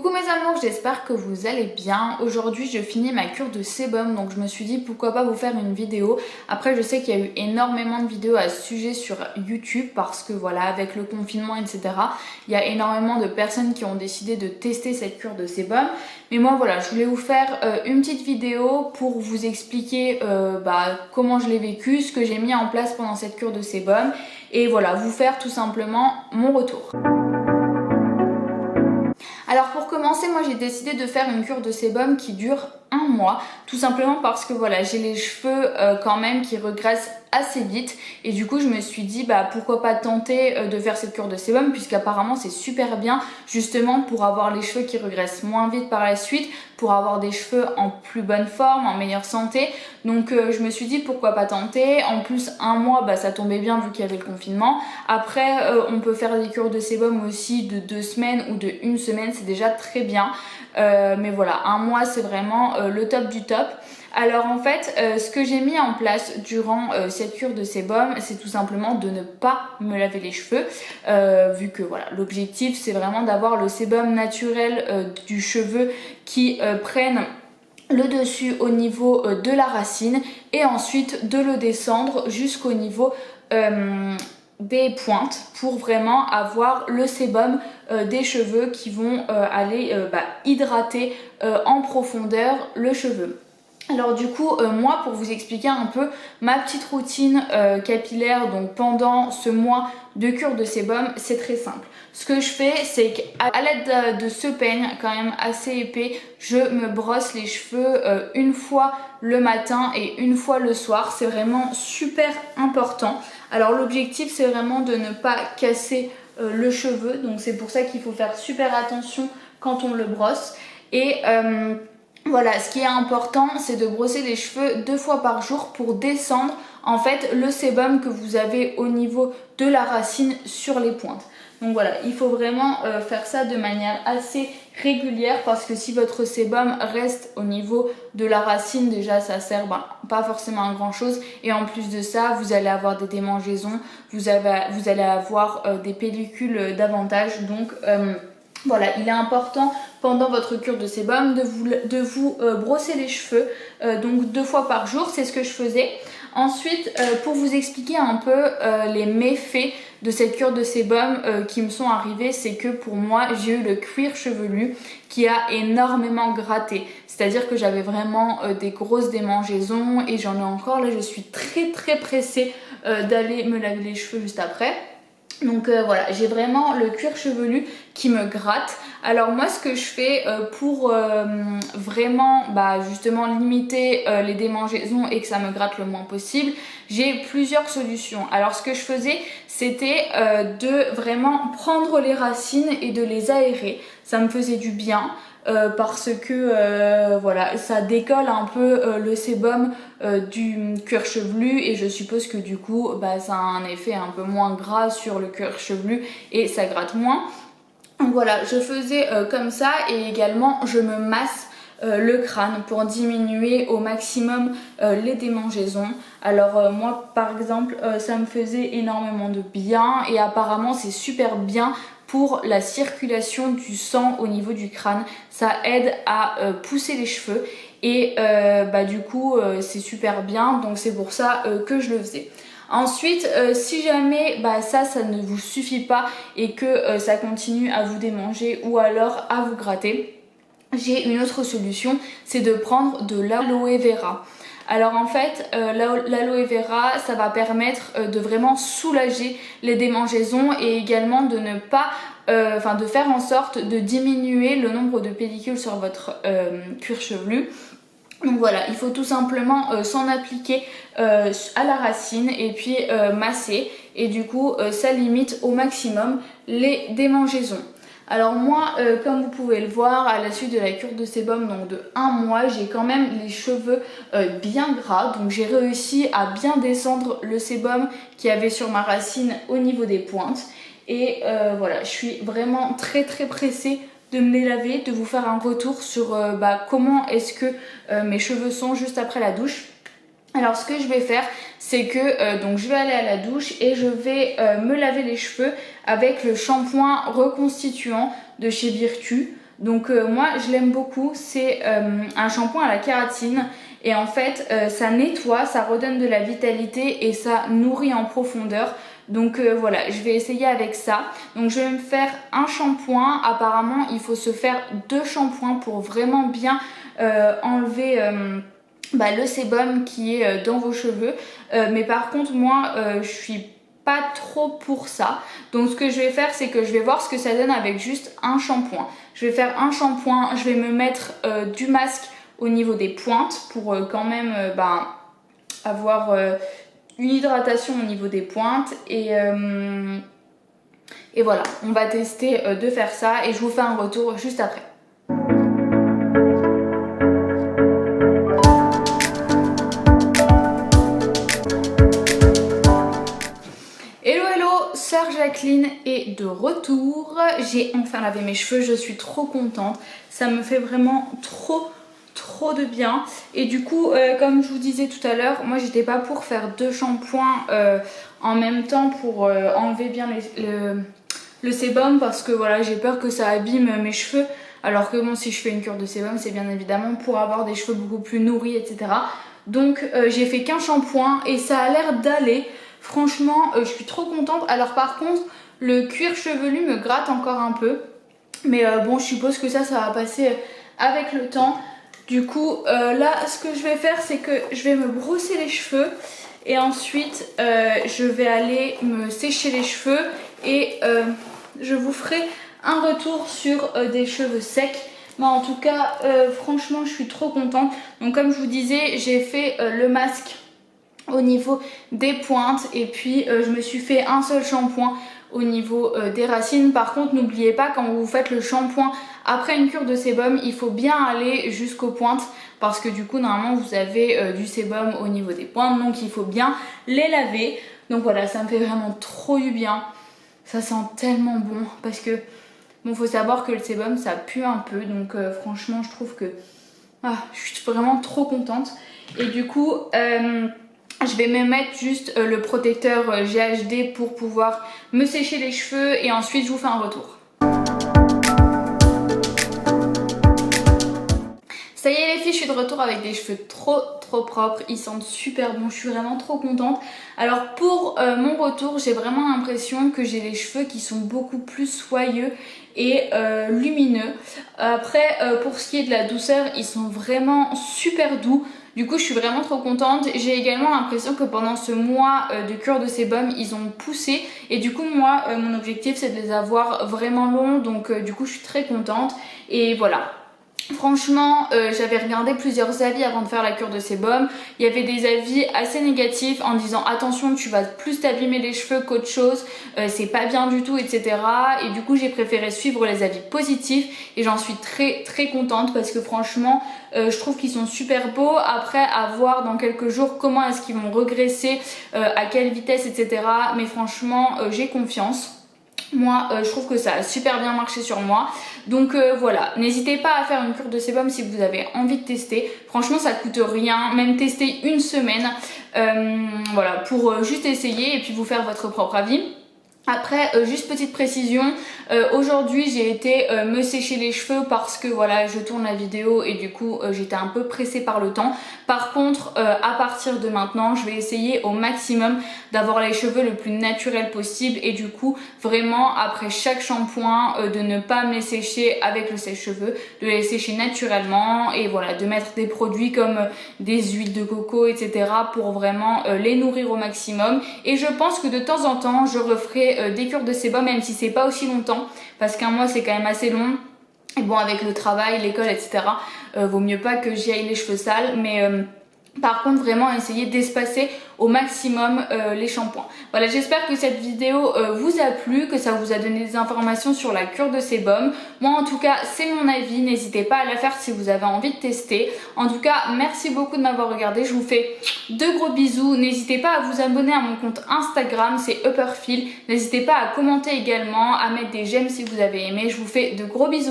Coucou mes amours, j'espère que vous allez bien. Aujourd'hui je finis ma cure de sébum, donc je me suis dit pourquoi pas vous faire une vidéo. Après je sais qu'il y a eu énormément de vidéos à ce sujet sur YouTube parce que voilà, avec le confinement etc, il y a énormément de personnes qui ont décidé de tester cette cure de sébum. Mais moi voilà, je voulais vous faire une petite vidéo pour vous expliquer comment je l'ai vécu, ce que j'ai mis en place pendant cette cure de sébum et voilà, vous faire tout simplement mon retour. Alors pour commencer, moi j'ai décidé de faire une cure de sébum qui dure un mois, tout simplement parce que voilà, j'ai les cheveux quand même qui regressent assez vite et du coup je me suis dit pourquoi pas tenter de faire cette cure de sébum puisqu'apparemment c'est super bien justement pour avoir les cheveux qui regressent moins vite par la suite, pour avoir des cheveux en plus bonne forme, en meilleure santé. Donc je me suis dit pourquoi pas tenter. En plus un mois ça tombait bien vu qu'il y avait le confinement. Après on peut faire des cures de sébum aussi de 2 semaines ou de 1 semaine, c'est déjà très bien. Mais voilà, un mois c'est vraiment le top du top. Alors en fait, ce que j'ai mis en place durant cette cure de sébum, c'est tout simplement de ne pas me laver les cheveux, vu que voilà, l'objectif c'est vraiment d'avoir le sébum naturel du cheveu qui prenne le dessus au niveau de la racine et ensuite de le descendre jusqu'au niveau des pointes pour vraiment avoir le sébum des cheveux qui vont aller hydrater en profondeur le cheveu. Alors du coup, moi pour vous expliquer un peu ma petite routine capillaire donc pendant ce mois de cure de sébum, c'est très simple. Ce que je fais, c'est qu'à l'aide de ce peigne quand même assez épais, je me brosse les cheveux une fois le matin et une fois le soir. C'est vraiment super important. Alors l'objectif c'est vraiment de ne pas casser le cheveu, donc c'est pour ça qu'il faut faire super attention quand on le brosse. Et voilà, ce qui est important, c'est de brosser les cheveux 2 fois par jour pour descendre en fait le sébum que vous avez au niveau de la racine sur les pointes. Donc voilà, il faut vraiment faire ça de manière assez régulière parce que si votre sébum reste au niveau de la racine, déjà ça sert pas forcément à grand chose et en plus de ça, vous allez avoir des démangeaisons, vous allez avoir des pellicules davantage. Donc voilà, il est important pendant votre cure de sébum de vous brosser les cheveux donc 2 fois par jour, c'est ce que je faisais. Ensuite, pour vous expliquer un peu les méfaits de cette cure de sébum qui me sont arrivés, c'est que pour moi, j'ai eu le cuir chevelu qui a énormément gratté. C'est-à-dire que j'avais vraiment des grosses démangeaisons et j'en ai encore. Là, je suis très pressée d'aller me laver les cheveux juste après. Donc voilà, j'ai vraiment le cuir chevelu qui me gratte. Alors moi ce que je fais pour vraiment justement limiter les démangeaisons et que ça me gratte le moins possible, j'ai plusieurs solutions. Alors ce que je faisais c'était de vraiment prendre les racines et de les aérer. Ça me faisait du bien. Parce que voilà, ça décolle un peu le sébum du cuir chevelu et je suppose que du coup ça a un effet un peu moins gras sur le cuir chevelu et ça gratte moins. Donc voilà, je faisais comme ça et également je me masse le crâne pour diminuer au maximum les démangeaisons. Alors moi par exemple ça me faisait énormément de bien et apparemment c'est super bien pour la circulation du sang au niveau du crâne. Ça aide à pousser les cheveux et du coup c'est super bien, donc c'est pour ça que je le faisais. Ensuite, si jamais ça ne vous suffit pas et que ça continue à vous démanger ou alors à vous gratter, j'ai une autre solution, c'est de prendre de l'aloe vera. Alors en fait, l'aloe vera, ça va permettre de vraiment soulager les démangeaisons et également de ne pas, de faire en sorte de diminuer le nombre de pellicules sur votre cuir chevelu. Donc voilà, il faut tout simplement s'en appliquer à la racine et puis masser et du coup ça limite au maximum les démangeaisons. Alors moi, comme vous pouvez le voir, à la suite de la cure de sébum donc de 1 mois, j'ai quand même les cheveux bien gras. Donc j'ai réussi à bien descendre le sébum qu'il y avait sur ma racine au niveau des pointes. Et voilà, je suis vraiment très pressée de me les laver, de vous faire un retour sur comment est-ce que mes cheveux sont juste après la douche. Alors ce que je vais faire, c'est que donc je vais aller à la douche et je vais me laver les cheveux avec le shampoing reconstituant de chez Virtu. Donc moi je l'aime beaucoup, c'est un shampoing à la kératine et en fait ça nettoie, ça redonne de la vitalité et ça nourrit en profondeur. Donc voilà, je vais essayer avec ça. Donc je vais me faire un shampoing. Apparemment il faut se faire 2 shampoings pour vraiment bien enlever le sébum qui est dans vos cheveux. Mais par contre moi je suis pas trop pour ça. Donc ce que je vais faire, c'est que je vais voir ce que ça donne avec juste un shampoing. Je vais faire un shampoing, je vais me mettre du masque au niveau des pointes pour quand même avoir une hydratation au niveau des pointes et voilà, on va tester de faire ça et je vous fais un retour juste après. Hello hello, sœur Jacqueline est de retour. J'ai enfin lavé mes cheveux, je suis trop contente. Ça me fait vraiment trop de bien. Et du coup, comme je vous disais tout à l'heure, moi j'étais pas pour faire 2 shampoings en même temps pour enlever bien le sébum parce que voilà, j'ai peur que ça abîme mes cheveux. Alors que bon, si je fais une cure de sébum, c'est bien évidemment pour avoir des cheveux beaucoup plus nourris, etc. Donc j'ai fait qu'un shampoing et ça a l'air d'aller. Franchement, je suis trop contente. Alors par contre, le cuir chevelu me gratte encore un peu. Mais bon, je suppose que ça va passer avec le temps. Du coup, là, ce que je vais faire, c'est que je vais me brosser les cheveux. Et ensuite, je vais aller me sécher les cheveux. Et je vous ferai un retour sur des cheveux secs. Mais en tout cas, franchement, je suis trop contente. Donc comme je vous disais, j'ai fait le masque au niveau des pointes et puis je me suis fait un seul shampoing au niveau des racines. Par contre, n'oubliez pas, quand vous faites le shampoing après une cure de sébum, il faut bien aller jusqu'aux pointes parce que du coup normalement vous avez du sébum au niveau des pointes, donc il faut bien les laver. Donc voilà, ça me fait vraiment trop du bien, ça sent tellement bon parce que bon, faut savoir que le sébum ça pue un peu, donc franchement je trouve que je suis vraiment trop contente. Et du coup je vais me mettre juste le protecteur GHD pour pouvoir me sécher les cheveux et ensuite je vous fais un retour. Ça y est les filles, je suis de retour avec des cheveux trop propres, ils sentent super bon, je suis vraiment trop contente. Alors pour mon retour, j'ai vraiment l'impression que j'ai les cheveux qui sont beaucoup plus soyeux et lumineux. Après pour ce qui est de la douceur, ils sont vraiment super doux. Du coup je suis vraiment trop contente. J'ai également l'impression que pendant ce mois de cure de sébum ils ont poussé et du coup moi mon objectif c'est de les avoir vraiment longs, donc du coup je suis très contente et voilà. Franchement, j'avais regardé plusieurs avis avant de faire la cure de sébum. Il y avait des avis assez négatifs en disant attention, tu vas plus t'abîmer les cheveux qu'autre chose, c'est pas bien du tout, etc. Et du coup, j'ai préféré suivre les avis positifs et j'en suis très contente parce que franchement, je trouve qu'ils sont super beaux. Après, à voir dans quelques jours comment est-ce qu'ils vont regresser, à quelle vitesse, etc. Mais franchement, j'ai confiance. Moi je trouve que ça a super bien marché sur moi. Donc voilà, n'hésitez pas à faire une cure de sébum si vous avez envie de tester. Franchement ça coûte rien, même tester une semaine voilà, pour juste essayer et puis vous faire votre propre avis. Après juste petite précision, aujourd'hui j'ai été me sécher les cheveux parce que voilà, je tourne la vidéo et du coup j'étais un peu pressée par le temps. Par contre à partir de maintenant je vais essayer au maximum d'avoir les cheveux le plus naturel possible et du coup vraiment après chaque shampoing de ne pas me les sécher avec le sèche-cheveux, de les sécher naturellement et voilà, de mettre des produits comme des huiles de coco, etc. pour vraiment les nourrir au maximum. Et je pense que de temps en temps je referai des cures de sébum, même si c'est pas aussi longtemps parce qu'un mois c'est quand même assez long et bon avec le travail, l'école, etc. Vaut mieux pas que j'y aille les cheveux sales, mais par contre vraiment essayer d'espacer au maximum les shampoings. Voilà, j'espère que cette vidéo vous a plu, que ça vous a donné des informations sur la cure de sébum. Moi en tout cas c'est mon avis, n'hésitez pas à la faire si vous avez envie de tester. En tout cas merci beaucoup de m'avoir regardé, je vous fais de gros bisous. N'hésitez pas à vous abonner à mon compte Instagram, c'est Upperfil. N'hésitez pas à commenter également, à mettre des j'aime si vous avez aimé. Je vous fais de gros bisous.